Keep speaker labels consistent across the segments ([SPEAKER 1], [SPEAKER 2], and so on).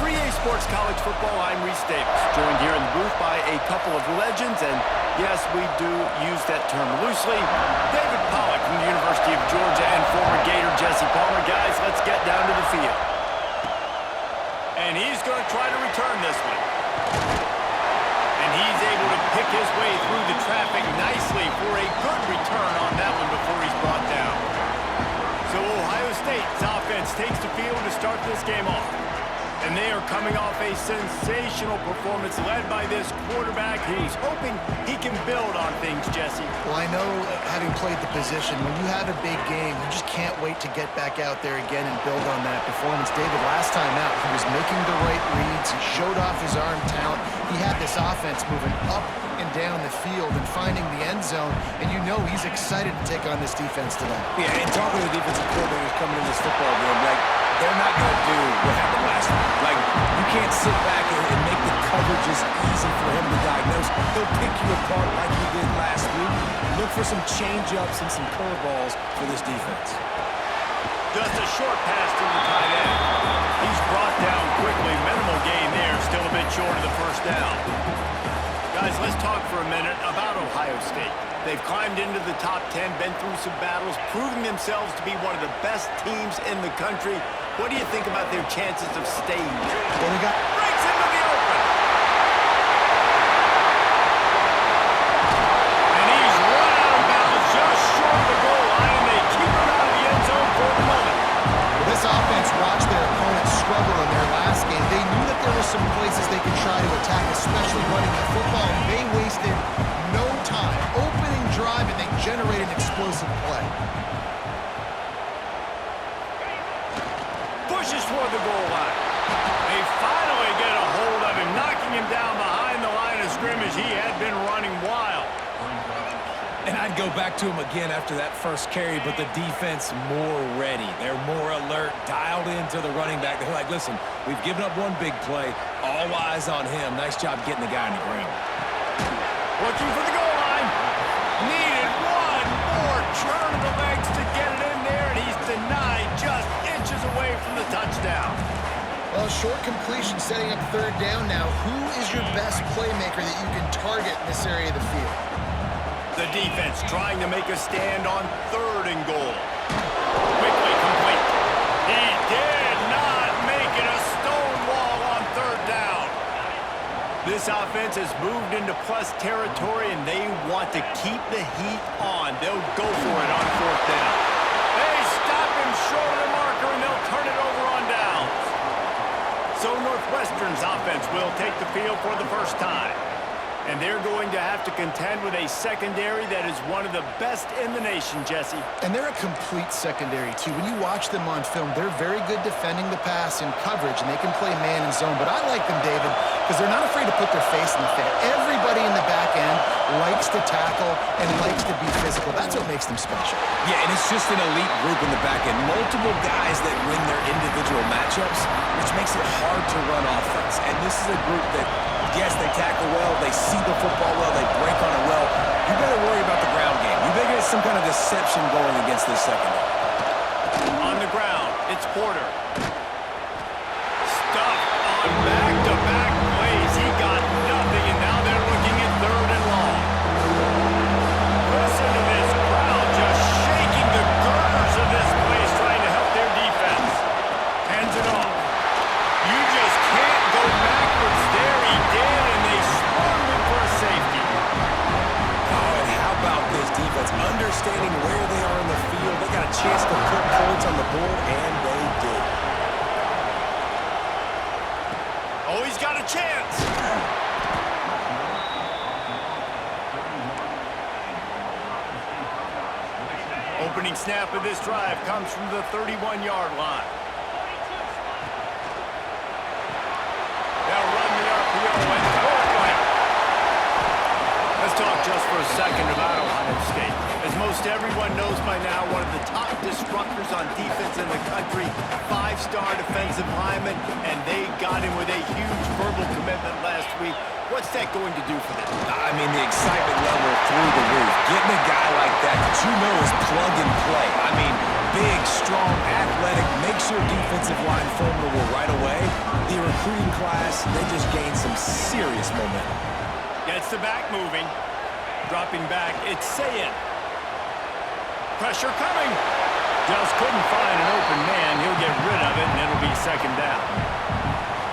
[SPEAKER 1] 3A Sports College Football, I'm Reese Davis, joined here in the booth by a couple of legends, and yes, we do use that term loosely. David Pollack from the University of Georgia and former Gator Jesse Palmer. Guys, let's get down to the field. And he's going to try to return this one. And he's able to pick his way through the traffic nicely for a good return on that one before he's brought down. So Ohio State's offense takes the field to start this game off. And they are coming off a sensational performance led by this quarterback who's hoping he can build on things, Jesse.
[SPEAKER 2] Well, I know, having played the position, when you have a big game, you just can't wait to get back out there again and build on that performance. David, last time out, he was making the right reads. He showed off his arm talent. He had this offense moving up and down the field and finding the end zone, and you know he's excited to take on this defense today.
[SPEAKER 3] Yeah, and talking to the defensive coordinators coming in this football game, like, they're not going to do what happened last week. Like, you can't sit back and make the coverages easy for him to diagnose. He'll pick you apart like he did last week. Look for some change-ups and some curveballs for this defense.
[SPEAKER 1] Just a short pass to the tight end. He's brought down quickly. Minimal gain there. Still a bit short of the first down. Guys, let's talk for a minute about Ohio State. They've climbed into the top 10, been through some battles, proving themselves to be one of the best teams in the country. What do you think about their chances of staying there?
[SPEAKER 2] Well, we got
[SPEAKER 1] Breaks into the open. And he's run out of bounds just short of the goal line, and they keep him out of the end zone for the moment.
[SPEAKER 2] this offense watched their opponents struggle in their last game. They knew that there were some places they could try to attack, especially running the football, and they wasted no time. Opening drive, and they generated an explosive play.
[SPEAKER 1] Pushes toward the goal line. They finally get a hold of him, knocking him down behind the line of scrimmage. He had been running wild.
[SPEAKER 3] And I'd go back to him again after that first carry, but the defense more ready. They're more alert, dialed into the running back. They're like, listen, we've given up one big play. All eyes on him. Nice job getting the guy on the ground.
[SPEAKER 1] Looking for the goal line. Needed one more turn of the legs to get it in there, and he's denied just inches away from the touchdown.
[SPEAKER 2] Well, short completion setting up third down now. Who is your best playmaker that you can target in this area of the field?
[SPEAKER 1] The defense trying to make a stand on third and goal. Quickly complete. He did not make it a stone wall on third down. This offense has moved into plus territory, and they want to keep the heat on. They'll go for it on fourth down. They stop him short of the marker, and they'll turn it over on downs. So Northwestern's offense will take the field for the first time. And they're going to have to contend with a secondary that is one of the best in the nation, Jesse.
[SPEAKER 2] And they're a complete secondary, too. When you watch them on film, they're very good defending the pass and coverage, and they can play man and zone. But I like them, David, because they're not afraid to put their face in the fan. Everybody in the back end likes to tackle and likes to be physical. That's what makes them special.
[SPEAKER 3] Yeah, and it's just an elite group in the back end. Multiple guys that win their individual matchups, which makes it hard to run offense. And this is a group that, yes, they tackle well, they see the football well, they break on it well. You better worry about the ground game. You better get some kind of deception going against this secondary.
[SPEAKER 1] On the ground, it's Porter. Stuffed on back-to-back plays. He got nothing, and now they're looking at third and long. Listen to this crowd just shaking the girders of this place, trying to help their defense. Hands it off. You just can't go backwards there. He did, and they sprung him for a safety.
[SPEAKER 3] Oh, and how about this defense? Understanding where they are in the field. They got a chance to put points on the board, and they did.
[SPEAKER 1] Oh, he's got a chance. Opening snap of this drive comes from the 31-yard line. They'll run the RPO and forward. Let's talk just for a second about Ohio State. As most everyone knows by now, one of the top disruptors on defense in the country, five-star defensive lineman, and they got him with a huge verbal commitment last week. What's that going to do for them?
[SPEAKER 3] I mean, the excitement level through the roof. Getting a guy like that you know is plug and play. I mean, big, strong, athletic, makes your defensive line formidable right away. The the recruiting class, they just gained some serious momentum.
[SPEAKER 1] Gets the back moving. Dropping back, it's Sayin. Pressure coming. Just couldn't find an open man. He'll get rid of it, and it'll be second down.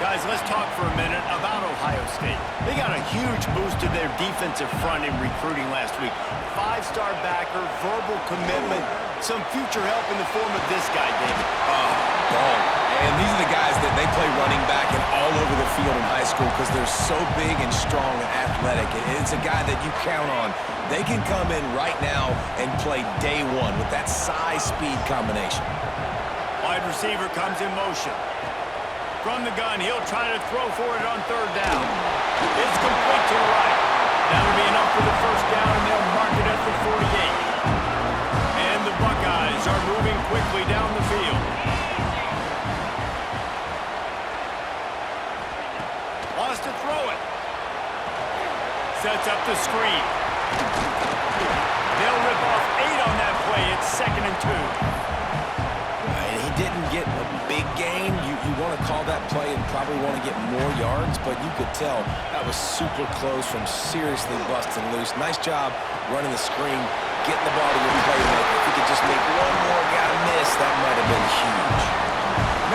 [SPEAKER 1] Guys, let's talk for a minute about Ohio State. They got a huge boost to their defensive front in recruiting last week. Five-star backer, verbal commitment, some future help in the form of this guy, David.
[SPEAKER 3] Ball. And these are the guys that they play running back and all over the field in high school because they're so big and strong and athletic. It's a guy that you count on. They can come in right now and play day one with that size-speed combination.
[SPEAKER 1] Wide receiver comes in motion. From the gun, he'll try to throw for it on third down. It's complete to the right. That'll be enough for the first down, and they'll mark it at the 48. And the Buckeyes are moving quickly down the field. Wants to throw it. Sets up the screen. They'll rip off 8 on that play. It's 2nd and 2.
[SPEAKER 3] He didn't get a big gain. You want to call that play and probably want to get more yards, but you could tell that was super close from seriously busting loose. Nice job running the screen, getting the ball to your playmaker. If he could just make one more guy miss, that might have been huge.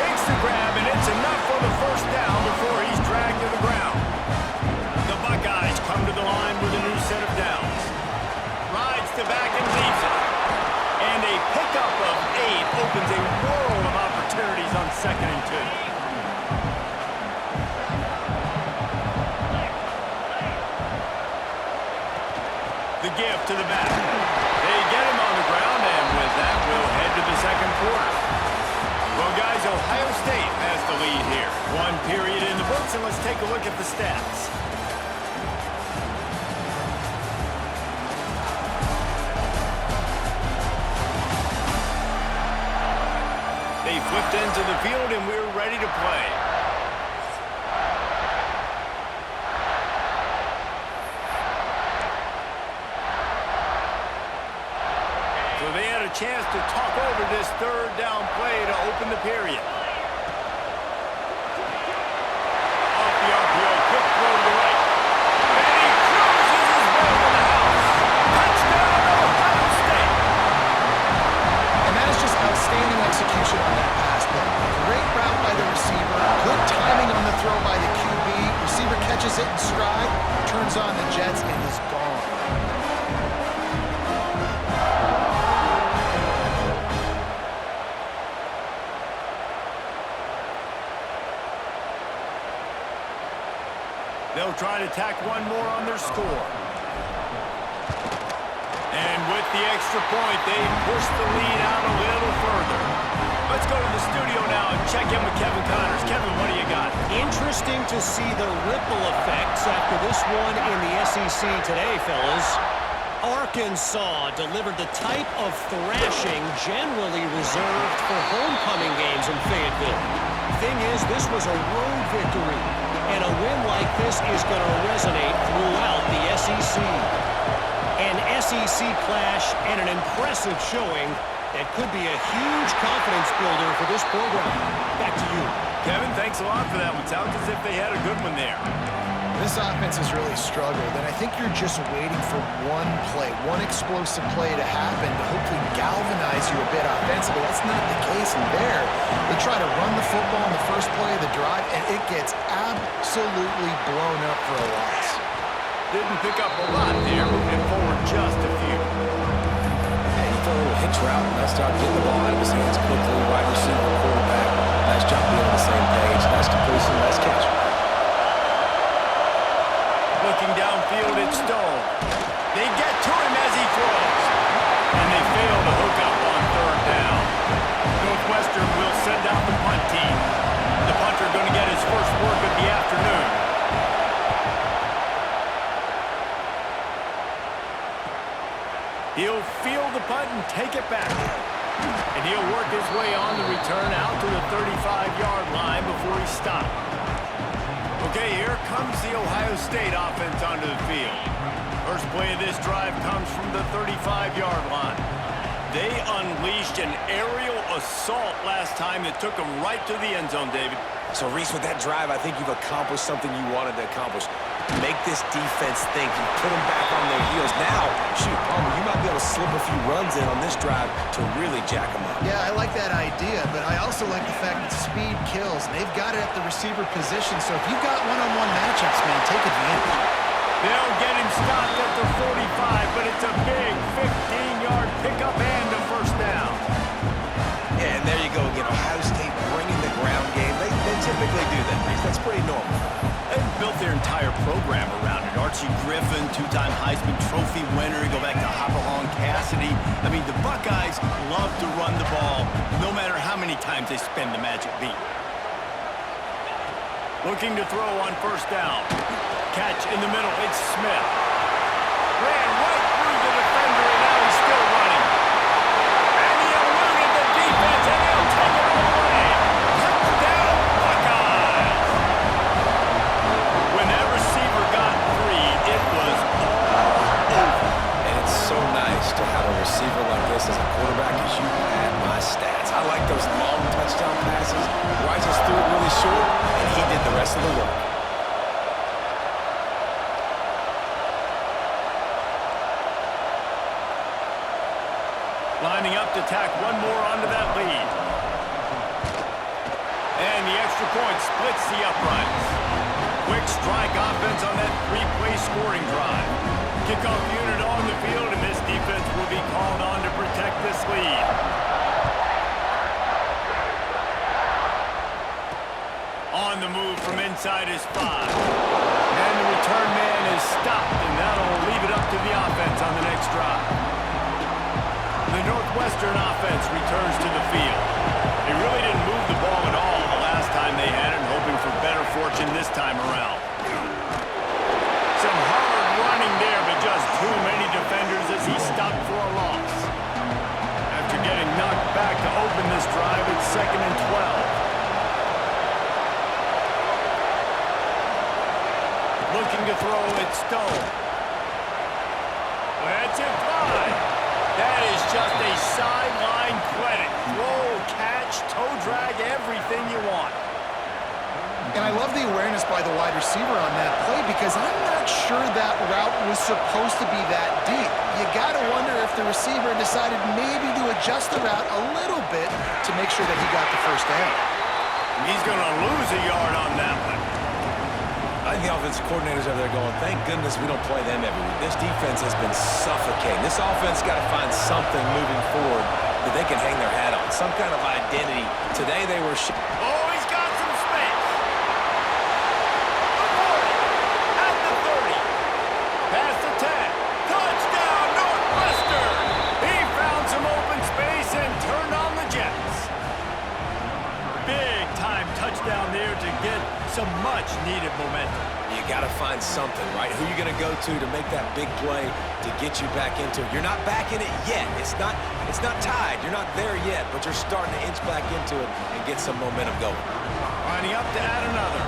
[SPEAKER 1] Makes the grab, and it's enough for the first down before he's dragged to the ground. The Buckeyes come to the line with a new set of downs. Rides the back and leaves it. And a pickup of 8 opens a world of opportunities on 2nd and 2. The give to the back. They get him on the ground, and with that, we'll head to the second quarter. Well, guys, Ohio State has the lead here. 1 period in the books, and let's take a look at the stats. They flipped into the field, and we're ready to play. So they had a chance to talk over this third down play to open the period. Off the RPO, quick throw to the right. And he cruises his way to the house. Touchdown, Ohio State.
[SPEAKER 2] And that is just outstanding execution on that pass play. Great route by the receiver, good timing on the throw by the QB. Receiver catches it in stride, turns on the jets, and is gone.
[SPEAKER 1] They'll try to tack one more on their score. And with the extra point, they push the lead out a little further. Let's go to the studio now and check in with Kevin Connors. Kevin, what do you got?
[SPEAKER 4] Interesting to see the ripple effects after this one in the SEC today, fellas. Arkansas delivered the type of thrashing generally reserved for homecoming games in Fayetteville. Thing is, this was a road victory, and a win like this is going to resonate throughout the SEC. An SEC clash and an impressive showing that could be a huge confidence builder for this program. Back to you.
[SPEAKER 1] Kevin, thanks a lot for that one. Sounds as if they had a good one there.
[SPEAKER 2] This offense has really struggled, and I think you're just waiting for one play, one explosive play to happen to hopefully galvanize you a bit offensively. That's not the case in there. They try to run the football in the first play of the drive, and it gets absolutely blown up for a loss.
[SPEAKER 1] Didn't pick up a lot there, moving forward just a few.
[SPEAKER 3] Hey, he threw a little hitch route. Nice job getting the ball out of his hands quickly. Wide receiver, quarterback. Nice job being on the same page. Nice completion, nice catch.
[SPEAKER 1] Looking downfield, it's Stone. They get to him as he throws. And they fail to hook up on third down. Northwestern will send out the punt team. The punter going to get his first work of the afternoon. He'll field the punt and take it back. And he'll work his way on the return out to the 35-yard line before he stopped. Okay, here comes the Ohio State offense onto the field. First play of this drive comes from the 35-yard line. They unleashed an aerial assault last time that took them right to the end zone, David.
[SPEAKER 3] So, Reese, with that drive, I think you've accomplished something you wanted to accomplish. Make this defense think. You put them back on their heels. Now, shoot, Palmer, you might be able to slip a few runs in on this drive to really jack them up.
[SPEAKER 2] Yeah, I like that idea, but I also like the fact that speed kills. They've got it at the receiver position, so if you've got one-on-one matchups, man, take advantage.
[SPEAKER 1] They'll get him stopped at the 45, but it's a big 15-yard pickup and a first down.
[SPEAKER 3] Yeah, and there you go again. Ohio State bringing the ground game. They typically do that, Reese. That's pretty normal.
[SPEAKER 1] They've built their entire program around it. Archie Griffin, two-time Heisman Trophy winner. You go back to Hopalong Cassidy. I mean, the Buckeyes love to run the ball, no matter how many times they spend the magic beat. Looking to throw on first down. Catch in the middle. It's Smith. Ran right through the defender, and now he's still running. And he eluded the defense, and he'll take it all away. Touchdown, Buckeyes! When that receiver got free, it was all over.
[SPEAKER 3] And it's so nice to have a receiver like this as a quarterback as you pad my stats. I like those long touchdown passes where I just threw it really short, and he did the rest of the work.
[SPEAKER 1] Lining up to tack one more onto that lead. And the extra point splits the uprights. Quick strike offense on that three-play scoring drive. Kickoff unit on the field, and this defense will be called on to protect this lead. On the move from inside his 5. And the return man is stopped, and that'll leave it up to the offense on the next drive. The Northwestern offense returns to the field. They really didn't move the ball at all the last time they had it, hoping for better fortune this time around. Some hard running there, but just too many defenders as he stopped for a loss. After getting knocked back to open this drive, it's 2nd and 12. Looking to throw, it's Stone. That's it, fly. That is just a sideline credit. Throw, catch, toe drag, everything you want.
[SPEAKER 2] And I love the awareness by the wide receiver on that play because I'm not sure that route was supposed to be that deep. You got to wonder if the receiver decided maybe to adjust the route a little bit to make sure that he got the first down.
[SPEAKER 1] He's going to lose a yard on that one.
[SPEAKER 3] I think the offensive coordinators over there going, thank goodness we don't play them every week. This defense has been suffocating. This offense got to find something moving forward that they can hang their hat on, some kind of identity. Today they were...
[SPEAKER 1] Oh, he's got some space. The 40, at the 30. Past the 10. Touchdown, Northwestern. He found some open space and turned on the Jets. Big time touchdown there to get some much-needed momentum.
[SPEAKER 3] You got to find something, right? Who you going to go to make that big play to get you back into it? You're not back in it yet. It's not tied. You're not there yet, but you're starting to inch back into it and get some momentum going.
[SPEAKER 1] Lining up to add another.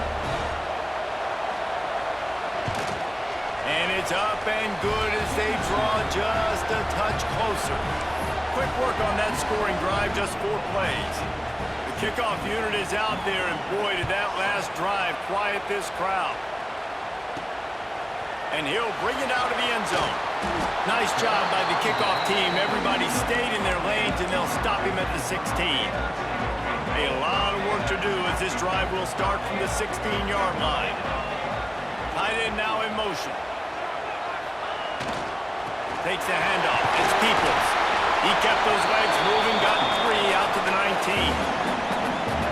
[SPEAKER 1] And it's up and good as they draw just a touch closer. Quick work on that scoring drive, just 4 plays. Kickoff unit is out there, and boy, did that last drive quiet this crowd. And he'll bring it out of the end zone. Nice job by the kickoff team. Everybody stayed in their lanes, and they'll stop him at the 16. A lot of work to do as this drive will start from the 16-yard line. Tight end now in motion. Takes the handoff. It's Peoples. He kept those legs moving, got 3 out to the 19.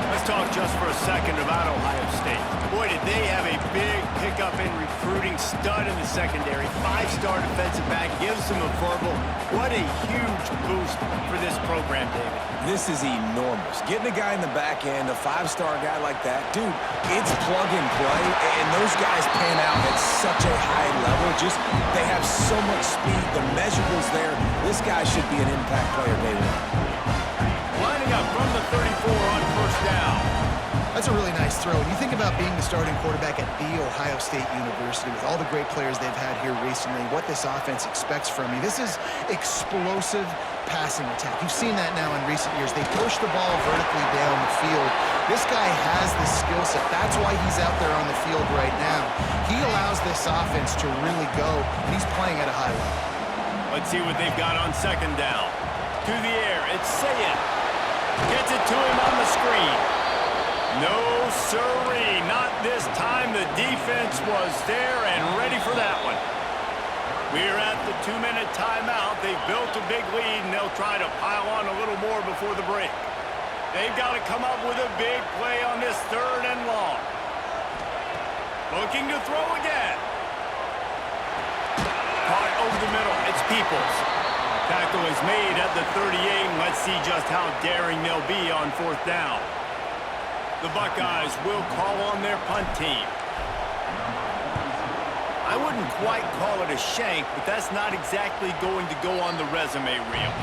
[SPEAKER 1] Let's talk just for a second about Ohio State. Boy, did they have a big pickup in recruiting. Stud in the secondary. 5-star defensive back. Gives them a verbal. What a huge boost for this program, David.
[SPEAKER 3] This is enormous. Getting a guy in the back end, a 5-star guy like that, dude, it's plug and play, and those guys pan out at such a high level. Just, they have so much speed. The measurables there. This guy should be an impact player day one.
[SPEAKER 1] Lining up from the 34 on first down.
[SPEAKER 2] That's a really nice throw. And you think about being the starting quarterback at The Ohio State University with all the great players they've had here recently, what this offense expects from you. This is explosive passing attack. You've seen that now in recent years. They push the ball vertically down the field. This guy has the skill set. That's why he's out there on the field right now. He allows this offense to really go, and he's playing at a high level.
[SPEAKER 1] Let's see what they've got on second down. To the air, it's Sayin. Gets it to him on the screen. No, sirree, not this time. The defense was there and ready for that one. We're at the 2-minute timeout. They've built a big lead, and they'll try to pile on a little more before the break. They've got to come up with a big play on this 3rd and long. Looking to throw again. Caught over the middle. It's Peoples. Tackle is made at the 38, and let's see just how daring they'll be on 4th down. The Buckeyes will call on their punt team. I wouldn't quite call it a shank, but that's not exactly going to go on the resume reel.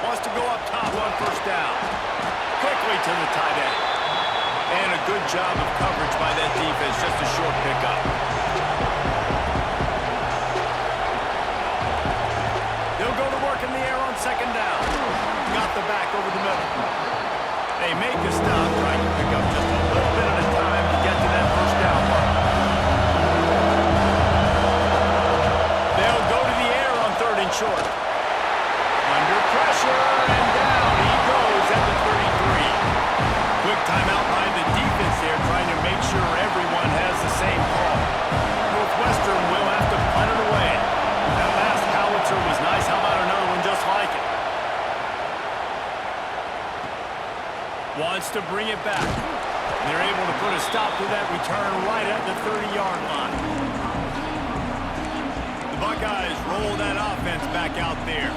[SPEAKER 1] Wants to go up top on 1st down. Quickly to the tight end. And a good job of coverage by that defense, just a short pickup. They'll go to work in the air on 2nd down. Got the back over the middle. They make a stop, trying to pick up just a little bit at a time to get to that 1st down mark. They'll go to the air on 3rd and short. Under pressure, and down he goes at the 33. Quick timeout by the defense there, trying to make sure everyone has the same call. Northwestern will have to punt it away. That last howitzer was nice. How about another one just like it? Wants to bring it back. They're able to put a stop to that return right at the 30-yard line. The Buckeyes roll that offense back out there.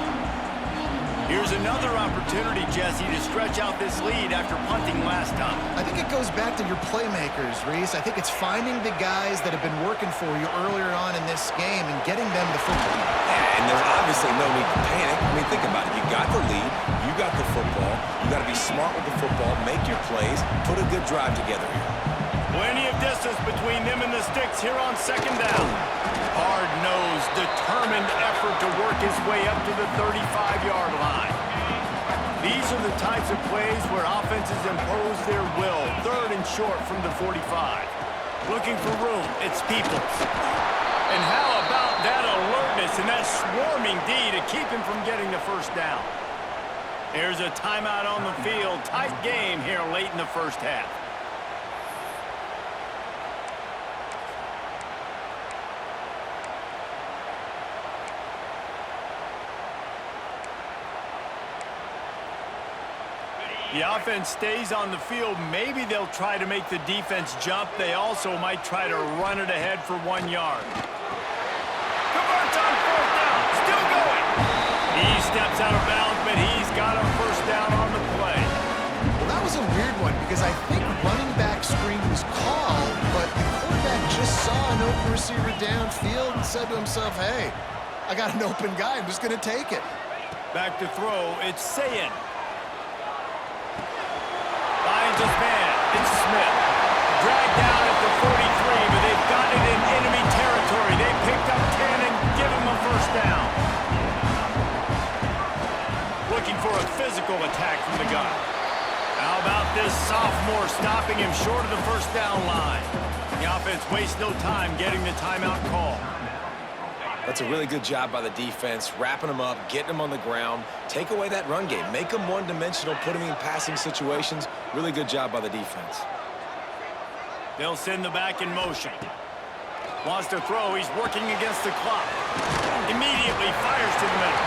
[SPEAKER 1] Here's another opportunity, Jesse, to stretch out this lead after punting last time.
[SPEAKER 2] I think it goes back to your playmakers, Reese. I think it's finding the guys that have been working for you earlier on in this game and getting them the football.
[SPEAKER 3] Yeah, and there's obviously no need to panic. I mean, think about it. You got the lead. You got the football. You got to be smart with the football, make your plays, put a good drive together here.
[SPEAKER 1] Plenty of distance between them and the sticks here on 2nd down. Hard-nosed, determined effort to work his way up to the 35-yard line. These are the types of plays where offenses impose their will. 3rd and short from the 45. Looking for room, it's Peoples. And how about that alertness and that swarming D to keep him from getting the 1st down? There's a timeout on the field. Tight game here late in the 1st half. The offense stays on the field. Maybe they'll try to make the defense jump. They also might try to run it ahead for 1 yard. Converts on 4th down. Still going. He steps out of bounds, but he's got a 1st down on the play.
[SPEAKER 2] Well, that was a weird one because I think running back screen was called, but the quarterback just saw an open receiver downfield and said to himself, hey, I got an open guy. I'm just going to take it.
[SPEAKER 1] Back to throw. It's Sayin. Finds his man. It's Smith. Dragged down at the 43, but they've got it in enemy territory. They picked up 10 and give him a 1st down. Looking for a physical attack from the gun. How about this sophomore stopping him short of the 1st down line? The offense wastes no time getting the timeout call.
[SPEAKER 3] That's a really good job by the defense, wrapping them up, getting them on the ground, take away that run game, make them one-dimensional, put them in passing situations. Really good job by the defense.
[SPEAKER 1] They'll send the back in motion. Wants to throw. He's working against the clock. Immediately fires to the middle.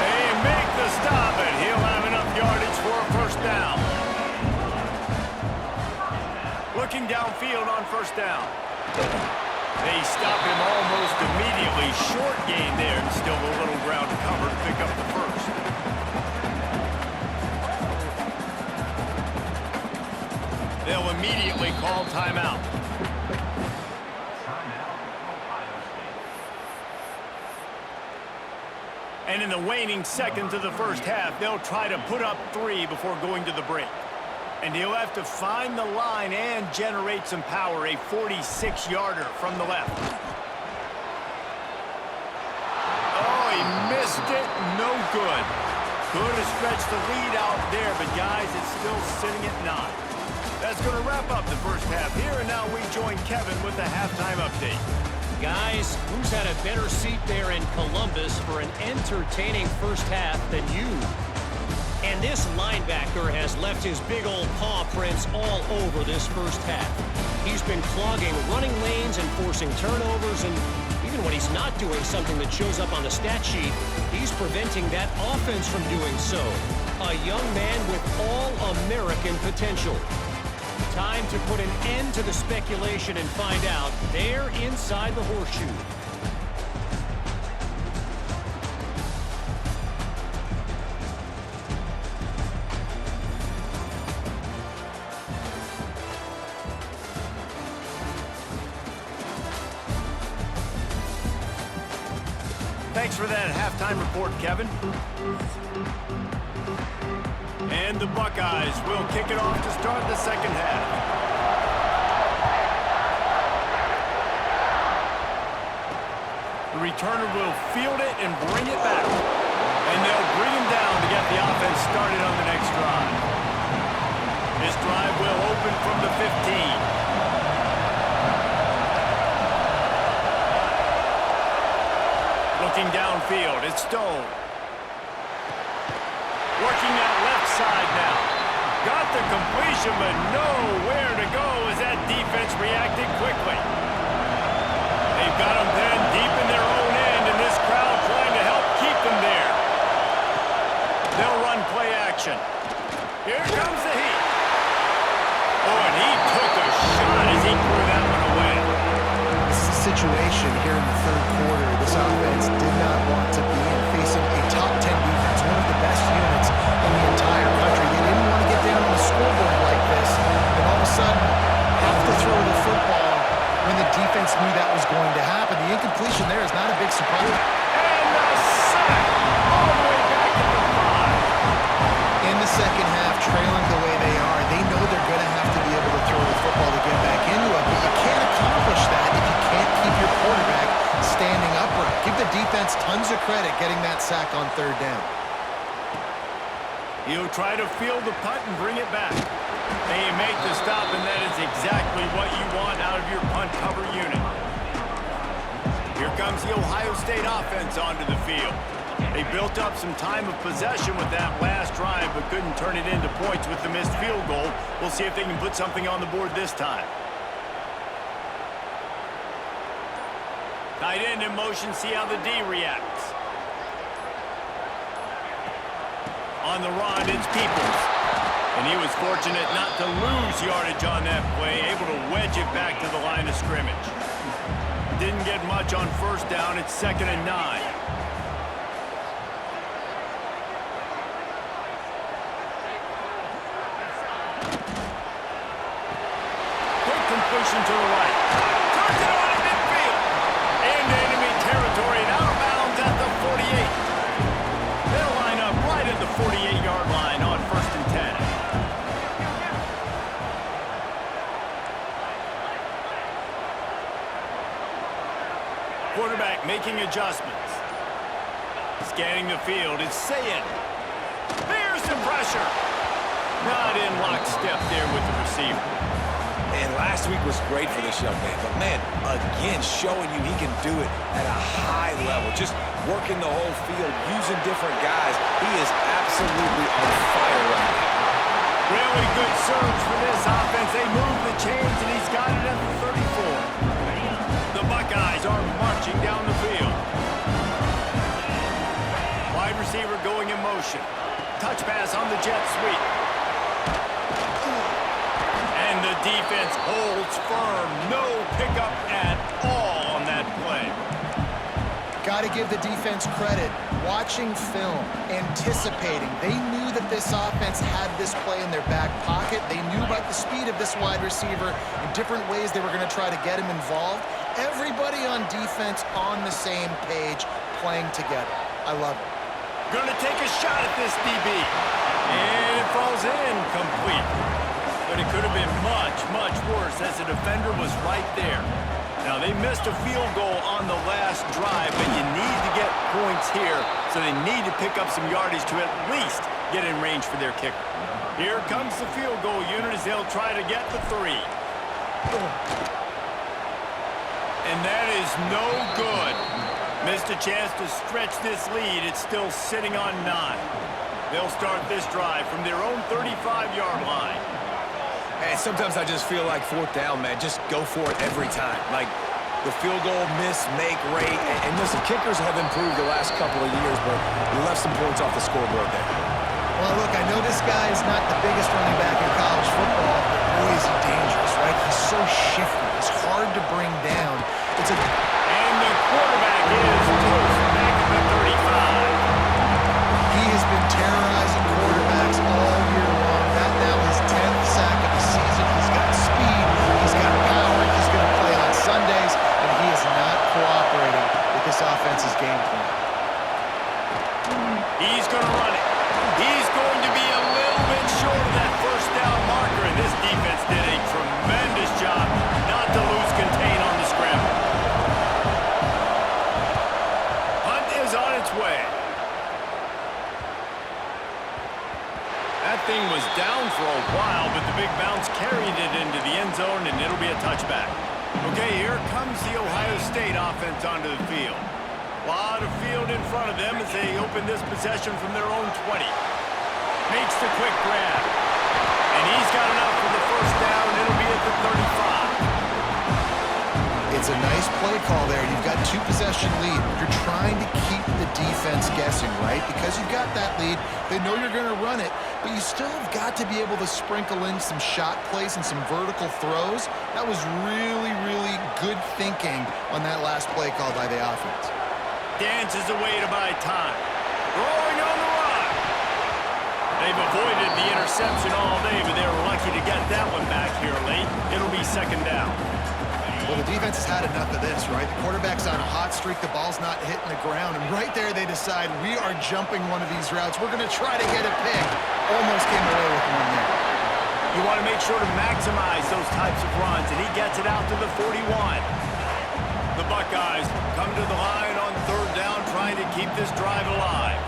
[SPEAKER 1] They make the stop, and he'll have enough yardage for a 1st down. Looking downfield on 1st down. They stop him almost immediately. Short gain there, and still a little ground to cover to pick up the 1st. They'll immediately call timeout. And in the waning seconds of the first half, they'll try to put up 3 before going to the break. And he'll have to find the line and generate some power, a 46-yarder from the left. Oh, he missed it. No good. Could have stretched the lead out there, but guys, it's still sitting at 9. That's going to wrap up the first half here, and now we join Kevin with the halftime update.
[SPEAKER 4] Guys, who's had a better seat there in Columbus for an entertaining first half than you? And this linebacker has left his big old paw prints all over this first half. He's been clogging running lanes and forcing turnovers, and even when he's not doing something that shows up on the stat sheet, he's preventing that offense from doing so. A young man with all-American potential. Time to put an end to the speculation and find out there inside the horseshoe.
[SPEAKER 1] Thanks for that halftime report, Kevin. And the Buckeyes will kick it off to start the second half. The returner will field it and bring it back. And they'll bring him down to get the offense started on the next drive. This drive will open from the 15. Looking downfield, it's Stone. Working that left side now. Got the completion, but nowhere to go as that defense reacted quickly. They've got them then deep in their own end, and this crowd trying to help keep them there. They'll run play action. Here comes the heat. Oh, and he took a shot as he threw that one away.
[SPEAKER 2] This is a situation here in the third quarter this offense did not want to be in, facing a top 10 defense, one of the best units in the entire country. They didn't want to get down on the scoreboard like this, and all of a sudden have to throw the football when the defense knew that was going to happen. The incompletion there is not a big surprise.
[SPEAKER 1] And the sack all the way back to the 5.
[SPEAKER 2] In the second half, trailing the way they are, they know they're going to have to be able to throw the football to get back into it, but you can't accomplish that if you can't keep your quarterback standing upright. Give the defense tons of credit getting that sack on third down.
[SPEAKER 1] He'll try to field the punt and bring it back. They make the stop, and that is exactly what you want out of your punt cover unit. Here comes the Ohio State offense onto the field. They built up some time of possession with that last drive, but couldn't turn it into points with the missed field goal. We'll see if they can put something on the board this time. Tight end in motion, see how the D reacts. On the run, it's Peoples. And he was fortunate not to lose yardage on that play, able to wedge it back to the line of scrimmage. Didn't get much on first down, it's 2nd and 9. Quick completion to the right. Turns it on at midfield. Into enemy territory and out of bounds at the 48. They'll line up right at the 48-yard line on 1st and 10. Quarterback making adjustments. Scanning the field, it's Sayin. There's the pressure. Not in lockstep there with the receiver.
[SPEAKER 3] And last week was great for this young man. But, man, again, showing you he can do it at a high level. Just working the whole field, using different guys. He is absolutely on fire right now.
[SPEAKER 1] Really good surge for this offense. They move the chains, and he's got it at the 34. The Buckeyes are marching down the field. Wide receiver going in motion. Touch pass on the jet sweep. And the defense holds firm. No pickup at all on that play.
[SPEAKER 2] Got to give the defense credit. Watching film, anticipating. They knew that this offense had this play in their back pocket. They knew about the speed of this wide receiver in different ways they were going to try to get him involved. Everybody on defense on the same page, playing together. I love it.
[SPEAKER 1] Gonna take a shot at this DB. And it falls in complete. But it could have been much, much worse as the defender was right there. Now, they missed a field goal on the last drive, but you need to get points here, so they need to pick up some yardage to at least get in range for their kicker. Here comes the field goal unit as they'll try to get the 3. And that is no good. Missed a chance to stretch this lead. It's still sitting on 9. They'll start this drive from their own 35-yard line.
[SPEAKER 3] And sometimes I just feel like 4th down, man, just go for it every time. Like the field goal miss, make, rate. And listen, kickers have improved the last couple of years, but we left some points off the scoreboard there.
[SPEAKER 2] Well, look, I know this guy is not the biggest running back in college football, but boy, is he dangerous, right? He's so shifty. It's hard to bring down.
[SPEAKER 1] And the quarterback is toast back at the 35.
[SPEAKER 2] He has been terrorizing quarterbacks all year long. That now his 10th sack of the season. He's got speed. He's got power. He's going to play on Sundays, and he is not cooperating with this offense's game plan.
[SPEAKER 1] He's going to run it. He's going to be a little bit short of that first down marker, and this defense did a tremendous job not to lose contain on the scramble. Hunt is on its way. That thing was down for a while, but the big bounce carried it into the end zone, and it'll be a touchback. Okay, here comes the Ohio State offense onto the field. A lot of field in front of them as they open this possession from their own 20. Makes the quick grab. And he's got enough for the first down, and it'll be at the 35.
[SPEAKER 2] It's a nice play call there. You've got 2-possession lead. You're trying to keep the defense guessing, right? Because you've got that lead, they know you're going to run it, but you still have got to be able to sprinkle in some shot plays and some vertical throws. That was really, really good thinking on that last play call by the offense.
[SPEAKER 1] Dances away to buy time. Rolling on the run. They've avoided the interception all day, but they were lucky to get that one back here late. It'll be second down.
[SPEAKER 2] Well, the defense has had enough of this, right? The quarterback's on a hot streak. The ball's not hitting the ground. And right there, they decide, we are jumping one of these routes. We're going to try to get a pick. Almost came away with one there.
[SPEAKER 1] You want to make sure to maximize those types of runs, and he gets it out to the 41. The Buckeyes come to the line on 3rd down, trying to keep this drive alive.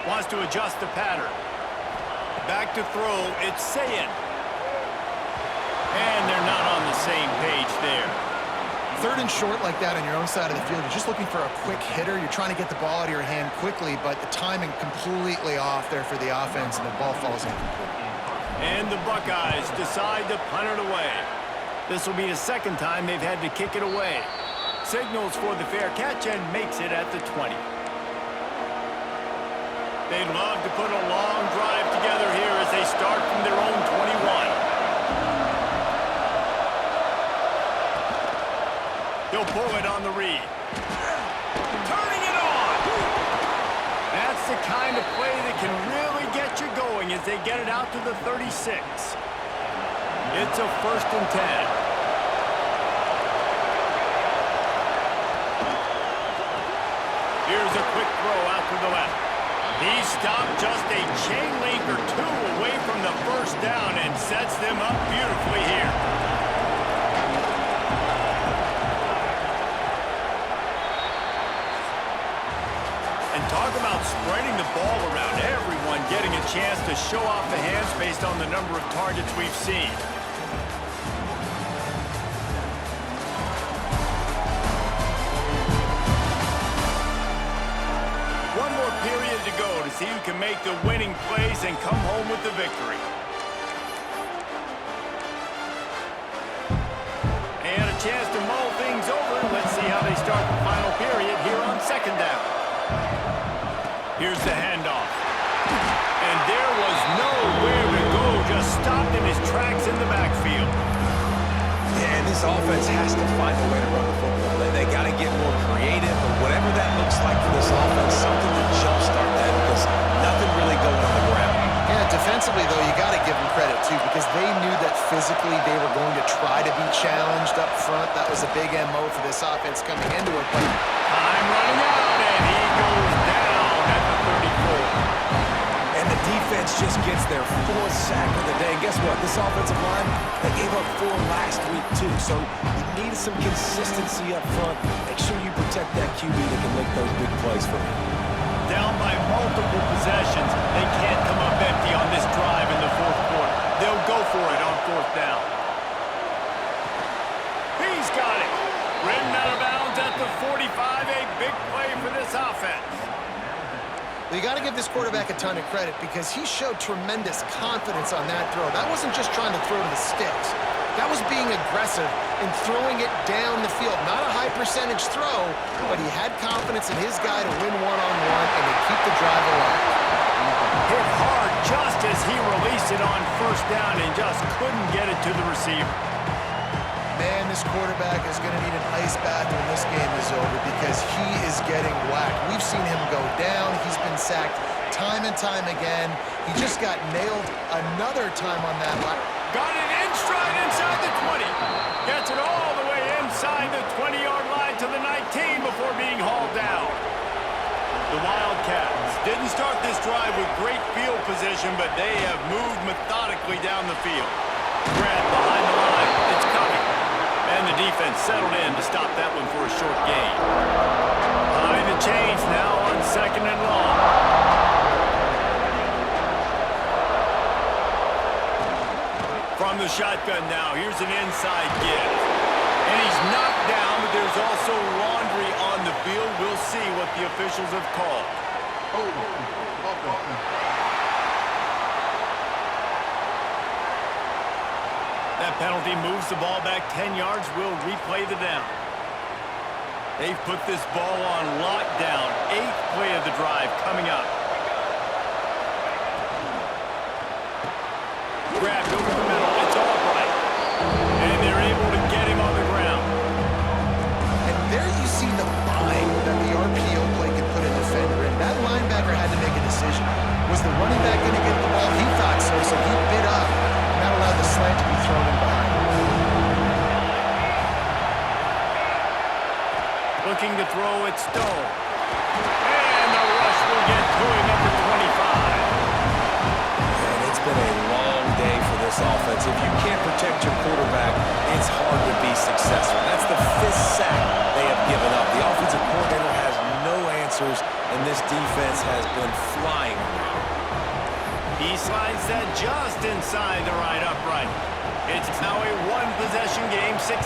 [SPEAKER 1] Wants to adjust the pattern. Back to throw, it's Sayin. And they're not on the same page there.
[SPEAKER 2] 3rd and short like that on your own side of the field, you're just looking for a quick hitter. You're trying to get the ball out of your hand quickly, but the timing completely off there for the offense, and the ball falls incomplete.
[SPEAKER 1] And the Buckeyes decide to punt it away. This will be the second time they've had to kick it away. Signals for the fair catch and makes it at the 20. They'd love to put a long drive together here as they start from their own 21. He'll pull it on the read. Turning it on! That's the kind of play that can really get you going as they get it out to the 36. It's a 1st and 10. Here's a quick throw out to the left. He stopped just a chain link or 2 away from the first down and sets them up beautifully here. And talk about spreading the ball around, everyone getting a chance to show off the hands based on the number of targets we've seen. One more period to go to see who can make the winning plays and come home with the victory. And a chance to mull things over. Let's see how they start the final period here on 2nd down. Here's the handoff. And there was nowhere to go, just stopped in his tracks in the backfield.
[SPEAKER 3] Yeah, and this offense has to find a way to run the football. They got to get more creative, but whatever that looks like for this offense, something to jumpstart that, because nothing really going on the ground.
[SPEAKER 2] Yeah, defensively, though, you got to give them credit, too, because they knew that physically they were going to try to be challenged up front. That was a big MO for this offense coming into it. But
[SPEAKER 1] time running out, and he goes down at the 34.
[SPEAKER 3] And the defense just gets their fourth sack of the day. And guess what? This offensive line, they gave up 4 last week, too. So you need some consistency up front. Make sure you protect that QB that can make those big plays for you.
[SPEAKER 1] Down by multiple possessions. They can't come up empty on this drive in the fourth quarter. They'll go for it on 4th down. He's got it. Ridden out of bounds at the 45. A big play for this offense.
[SPEAKER 2] you got to give this quarterback a ton of credit because he showed tremendous confidence on that throw. That wasn't just trying to throw to the sticks. That was being aggressive and throwing it down the field. Not a high percentage throw, but he had confidence in his guy to win one-on-one and to keep the drive alive.
[SPEAKER 1] Hit hard just as he released it on 1st down and just couldn't get it to the receiver.
[SPEAKER 2] Man, this quarterback is going to need an ice bath when this game is over because he is getting whacked. We've seen him go down. He's been sacked time and time again. He just got nailed another time on that line.
[SPEAKER 1] Got it in stride inside the 20. Gets it all the way inside the 20-yard line to the 19 before being hauled down. The Wildcats didn't start this drive with great field position, but they have moved methodically down the field. Grab behind the line. It's coming. And the defense settled in to stop that one for a short gain. Behind the chains now on 2nd and long. From the shotgun now, here's an inside give. And he's knocked down, but there's also laundry on the field. We'll see what the officials have called. That penalty moves the ball back 10 yards. We'll replay the down. They've put this ball on lockdown. 8th play of the drive coming up. Grabbed over the middle. It's all right. And they're able to get him on the ground.
[SPEAKER 2] And there you see the bind that the RPO play can put a defender in. That linebacker had to make a decision. Was the running back going to get the ball? He thought so, so he bit up. Not allowed the slant to be thrown in behind.
[SPEAKER 1] Looking to throw it, Stone. And the rush will get to him at the 25.
[SPEAKER 3] And it's been a long day for this offense. If you can't protect your quarterback, it's hard to be successful. That's the 5th sack they have given up. The offensive coordinator has no answers, and this defense has been flying around.
[SPEAKER 1] He slides that just inside the right upright. It's now a 1-possession game, 16-10.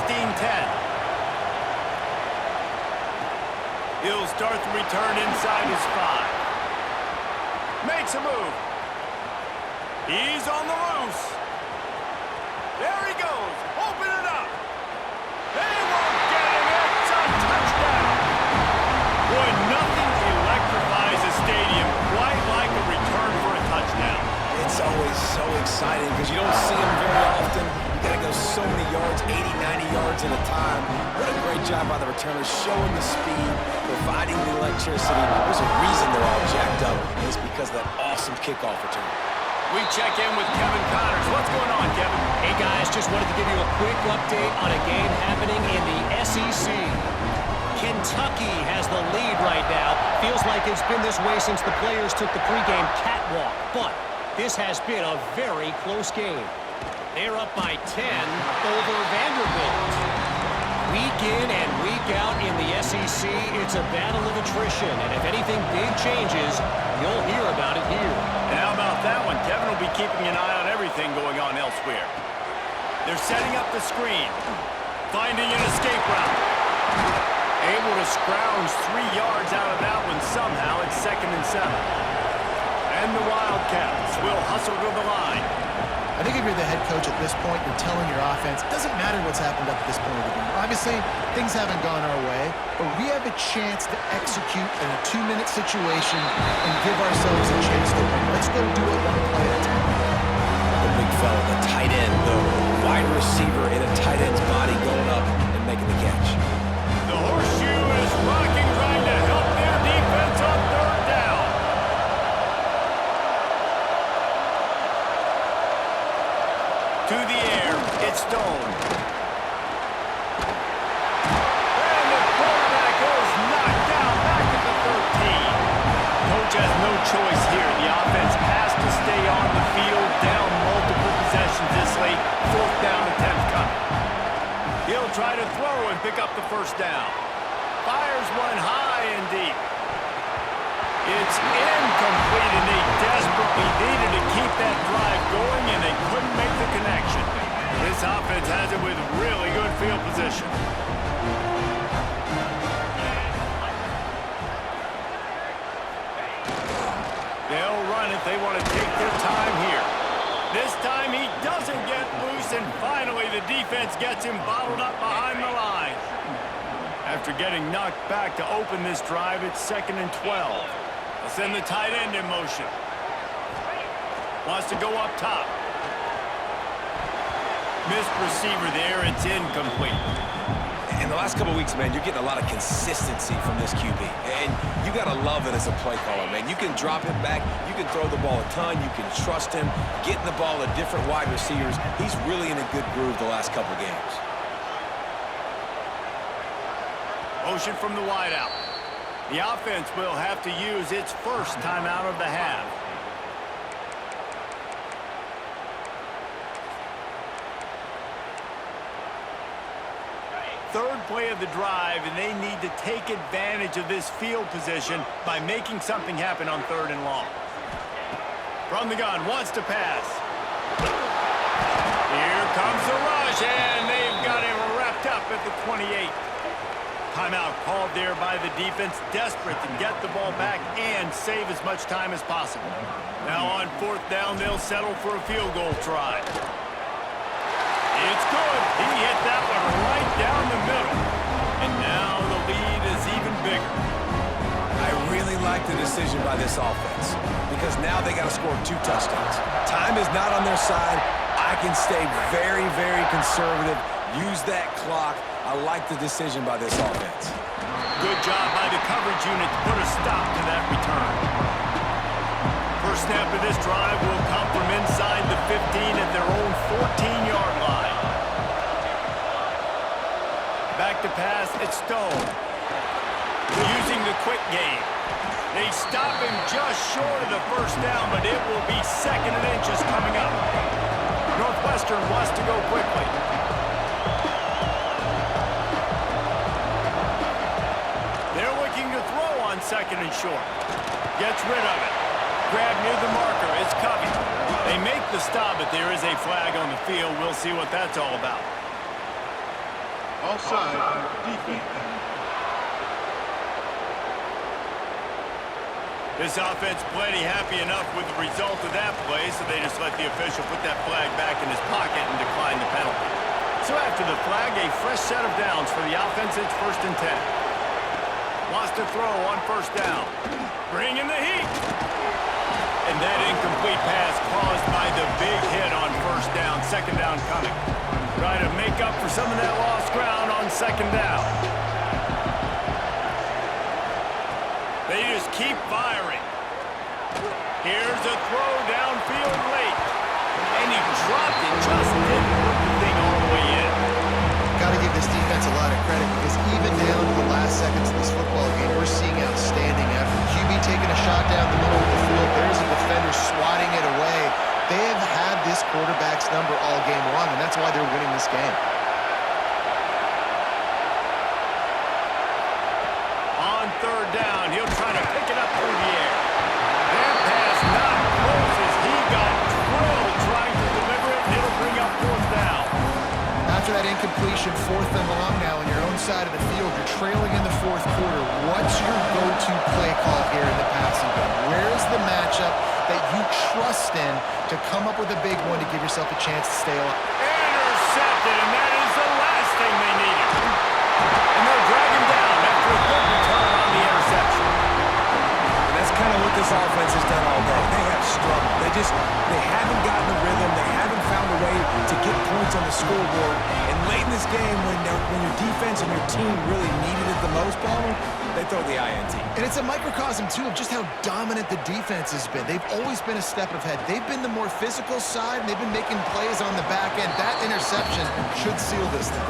[SPEAKER 1] He'll start the return inside his 5. Makes a move. He's on the loose. There he goes. Open it up. They won't get him. It's a touchdown. Boy, nothing electrifies a stadium quite like a return for a touchdown.
[SPEAKER 3] It's always so exciting because you don't see them very often. You got to go so many yards, 80, 90 yards at a time. What a great job by the returners, showing the speed, providing the electricity. There's a reason they're all jacked up, and it's because of that awesome kickoff return.
[SPEAKER 1] We check in with Kevin Connors. What's going on, Kevin?
[SPEAKER 4] Hey, guys, just wanted to give you a quick update on a game happening in the SEC. Kentucky has the lead right now. Feels like it's been this way since the players took the pregame catwalk, but this has been a very close game. They're up by 10 over Vanderbilt. Week in and week out in the SEC, it's a battle of attrition, and if anything big changes, you'll hear about it here.
[SPEAKER 1] And how about that one? Kevin will be keeping an eye on everything going on elsewhere. They're setting up the screen, finding an escape route. Able to scrounge 3 yards out of that one somehow. It's 2nd and 7. And the Wildcats will hustle to the line.
[SPEAKER 2] I think if you're the head coach at this point, you're telling your offense, it doesn't matter what's happened up to this point of the game. Obviously, things haven't gone our way, but we have a chance to execute in a 2-minute situation and give ourselves a chance to win. Let's go do it one play at a time.
[SPEAKER 3] The big fella, the tight end, the wide receiver in a tight end's body going up and making the catch.
[SPEAKER 1] The horseshoe is rocking, trying to help their defense on 3rd down. throw and pick up the first down. Fires one high and deep. It's incomplete, and they desperately needed to keep that drive going, and they couldn't make the connection. This offense has it with really good field position. They'll run if they want to take their time here. This time he doesn't get loose, and finally the defense gets him bottled up behind the line. After getting knocked back to open this drive, it's 2nd and 12. They'll send the tight end in motion. Wants to go up top. Missed receiver there, it's incomplete.
[SPEAKER 3] In the last couple weeks, man, you're getting a lot of consistency from this QB. And you got to love it as a play caller, man. You can drop him back. You can throw the ball a ton. You can trust him, getting the ball to different wide receivers. He's really in a good groove the last couple games.
[SPEAKER 1] Motion from the wideout. The offense will have to use its first timeout of the half. Third play of the drive, and they need to take advantage of this field position by making something happen on 3rd and long. From the gun, wants to pass. Here comes the rush, and they've got him wrapped up at the 28. Timeout called there by the defense, desperate to get the ball back and save as much time as possible. Now on 4th down, they'll settle for a field goal try. It's good. He hit that one right down the middle. And now the lead is even bigger.
[SPEAKER 3] I really like the decision by this offense because now they got to score 2 touchdowns. Time is not on their side. I can stay very, very conservative. Use that clock. I like the decision by this offense.
[SPEAKER 1] Good job by the coverage unit to put a stop to that return. First snap of this drive will come from inside the 15 at their own 14-yard line. Back to pass, it's Stone. Using the quick game. They stop him just short of the first down, but it will be 2nd and inches coming up. Northwestern wants to go quickly. They're looking to throw on 2nd and short. Gets rid of it. Grab near the marker. It's Covey. They make the stop, but there is a flag on the field. We'll see what that's all about.
[SPEAKER 5] Offside, defense.
[SPEAKER 1] This offense plenty happy enough with the result of that play, so they just let the official put that flag back in his pocket and decline the penalty. So after the flag, a fresh set of downs for the offense. It's 1st and 10. Wants to throw on 1st down. Bring in the heat. And that incomplete pass caused by the big hit on 1st down. 2nd down coming. Try to make up for some of that lost ground on 2nd down. They just keep firing. Here's a throw downfield late. And he dropped it, just didn't put the thing all the way in.
[SPEAKER 2] Got to give this defense a lot of credit because even down to the last seconds of this football game, we're seeing outstanding effort. QB taking a shot down the middle of the field. There's a defender swatting it away. They have had this quarterback's number all game long, and that's why they're winning this game.
[SPEAKER 1] On 3rd down, he'll try to pick it up through the air. That pass not close as he got drilled trying to deliver it, and it'll bring up 4th down.
[SPEAKER 2] After that incompletion, 4th and long now on your own side of the field, you're trailing in the 4th quarter. What's your go-to play call here in the passing game? Where's the matchup that you trust in to come up with a big one to give yourself a chance to stay alive?
[SPEAKER 1] Intercepted, and that is the last thing they needed. And they'll drag him down after a good return on the interception.
[SPEAKER 3] And that's kind of what this offense has done all day. They have struggled. They haven't gotten the rhythm. They haven't found a way to get points on the scoreboard. And late in this game, when your defense and your team really needed it the most, Palmer, they throw the INT.
[SPEAKER 2] And it's a microcosm, too, of just how dominant the defense has been. They've always been a step ahead. They've been the more physical side, and they've been making plays on the back end. That interception should seal this thing.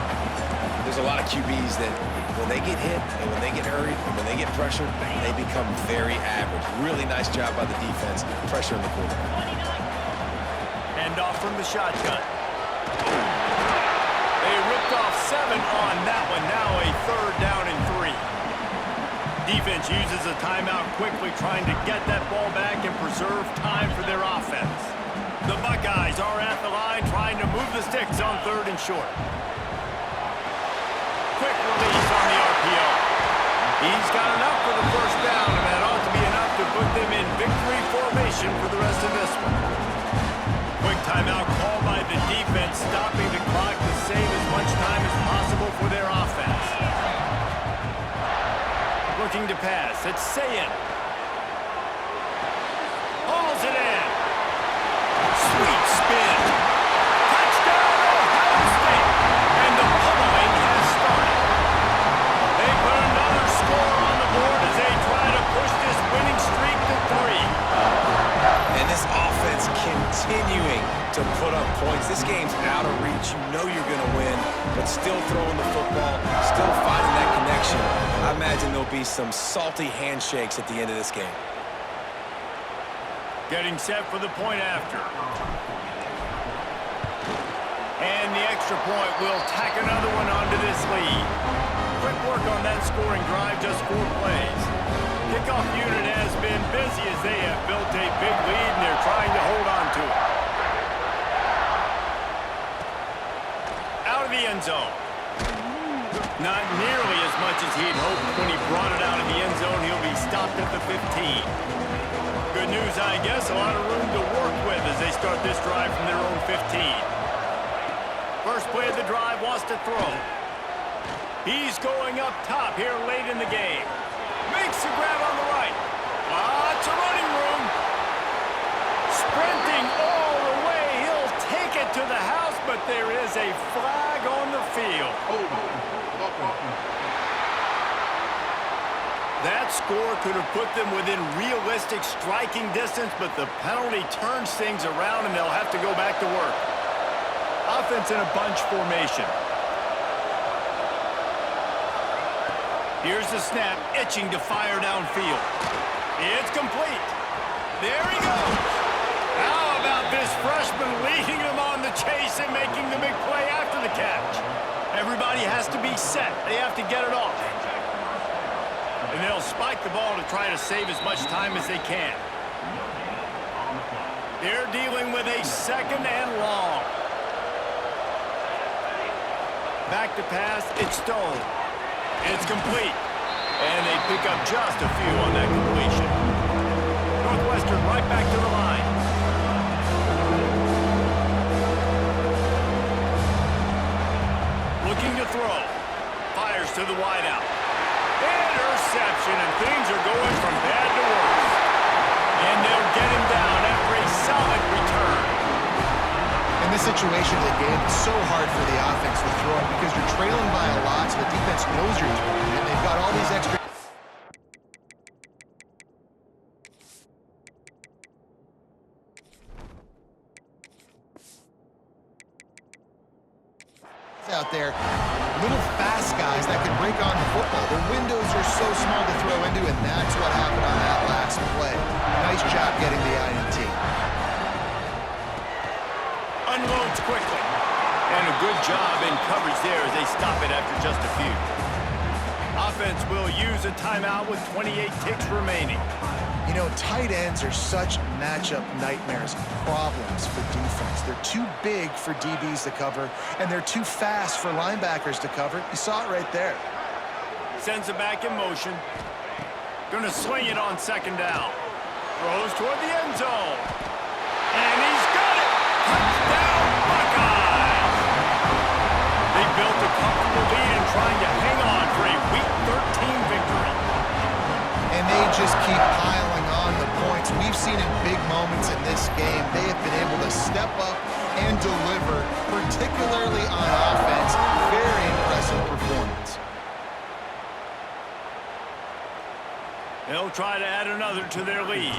[SPEAKER 3] There's a lot of QBs that when they get hit and when they get hurried and when they get pressured, they become very average. Really nice job by the defense, pressuring the quarterback.
[SPEAKER 1] Hand off from the shotgun. They ripped off 7 on that one. Now a 3rd down and 3. Defense uses a timeout quickly, trying to get that ball back and preserve time for their offense. The Buckeyes are at the line, trying to move the sticks on 3rd and short. Quick release on the RPO. He's got enough for the 1st down, and that ought to be enough to put them in victory formation for the rest of this one. Quick timeout called by the defense, stopping the clock to save as much time as possible for their offense. Looking to pass. It's Sayin. Hauls it in. Sweet spin. Touchdown, Ohio State. And the pummeling has started. They put another score on the board as they try to push this winning streak to 3.
[SPEAKER 3] And this offense continuing to put up points. This game's out of reach. You know you're going to win, but still throwing the football, still finding that connection. I imagine there'll be some salty handshakes at the end of this game.
[SPEAKER 1] Getting set for the point after. And the extra point will tack another one onto this lead. Quick work on that scoring drive, just 4 plays. Kickoff unit has been busy as they have built a big lead, and they're trying to hold on to it. Out of the end zone. Not nearly as much as he had hoped when he brought it out of the end zone. He'll be stopped at the 15. Good news, I guess. A lot of room to work with as they start this drive from their own 15. First play of the drive wants to throw. He's going up top here late in the game. Makes the grab on the right. Lots of running room. Sprinting all the way. He'll take it to the house, but there is a flag on the field. That score could have put them within realistic striking distance, but the penalty turns things around, and they'll have to go back to work. Offense in a bunch formation. Here's the snap, itching to fire downfield. It's complete. There he goes. How about this freshman leading them on the chase and making the big play after the catch? Everybody has to be set. They have to get it off. And they'll spike the ball to try to save as much time as they can. They're dealing with a 2nd and long. Back to pass, it's Stone. It's complete. And they pick up just a few on that completion. Northwestern right back to the line. Looking to throw. Fires to the wideout. Interception, and things are going from bad to worse. And they'll get him down after a solid return.
[SPEAKER 2] In this situation of the game, it's so hard for the offense to throw it because you're trailing by a lot, so the defense knows you're throwing it. They've got all these extra... out there, little fast guys that can break on the football. The windows are so small to throw into, and that's what happened on that last play. Nice job getting the INT.
[SPEAKER 1] Unloads quickly. And a good job in coverage there as they stop it after just a few. Offense will use a timeout with 28 ticks remaining.
[SPEAKER 2] You know, tight ends are such matchup nightmares, problems for defense. They're too big for DBs to cover, and they're too fast for linebackers to cover. You saw it right there.
[SPEAKER 1] Sends it back in motion. Gonna sling it on 2nd down. Throws toward the end zone. And he's got it! Touchdown, Buckeyes! They built a comfortable lead and trying to hang on for a Week 13 victory.
[SPEAKER 2] And they just keep piling on the points. We've seen in big moments in this game, they have been able to step up and deliver, particularly on offense. Very impressive performance.
[SPEAKER 1] They'll try to add another to their lead.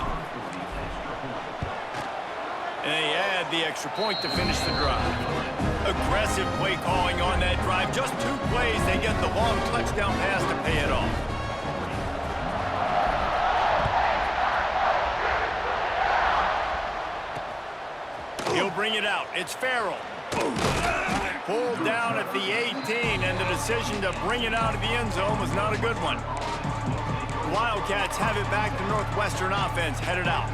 [SPEAKER 1] And they add the extra point to finish the drive. Aggressive play calling on that drive. Just 2 plays, they get the long touchdown pass to pay it off. He'll bring it out. It's Farrell. Pulled down at the 18, and the decision to bring it out of the end zone was not a good one. The Wildcats have it back. The Northwestern offense headed out.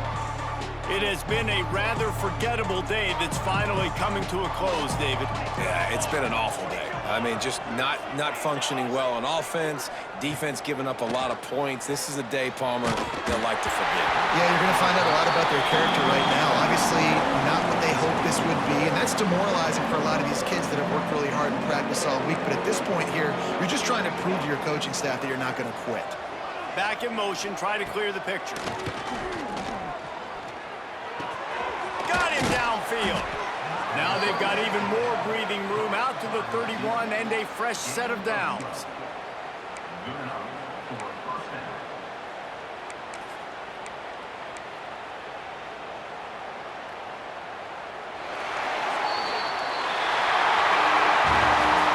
[SPEAKER 1] It has been a rather forgettable day that's finally coming to a close, David.
[SPEAKER 3] Yeah, it's been an awful day. I mean, just not functioning well on offense, defense giving up a lot of points. This is a day, Palmer, they'll like to forget.
[SPEAKER 2] Yeah, you're going to find out a lot about their character right now. Obviously, not what they hoped this would be, and that's demoralizing for a lot of these kids that have worked really hard in practice all week. But at this point here, you're just trying to prove to your coaching staff that you're not going to quit.
[SPEAKER 1] Back in motion, try to clear the picture. Got him downfield. Now they've got even more breathing room out to the 31 and a fresh set of downs.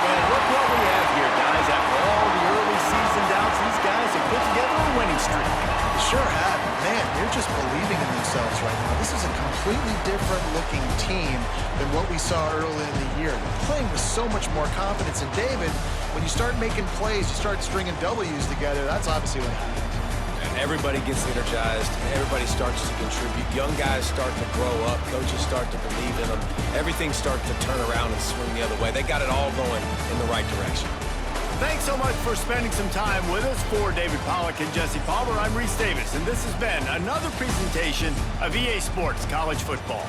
[SPEAKER 1] Well, look what we have here, guys. After all the early season doubts, these guys have put together a winning streak.
[SPEAKER 2] Sure have. Man, they're just believing in themselves right now. This is a completely different looking team than what we saw early in the year. They're playing with so much more confidence. And David, when you start making plays, you start stringing W's together, that's obviously what happens.
[SPEAKER 3] And everybody gets energized. Everybody starts to contribute. Young guys start to grow up. Coaches start to believe in them. Everything starts to turn around and swing the other way. They got it all going in the right direction.
[SPEAKER 1] Thanks so much for spending some time with us. For David Pollack and Jesse Palmer, I'm Reese Davis, and this has been another presentation of EA Sports College Football.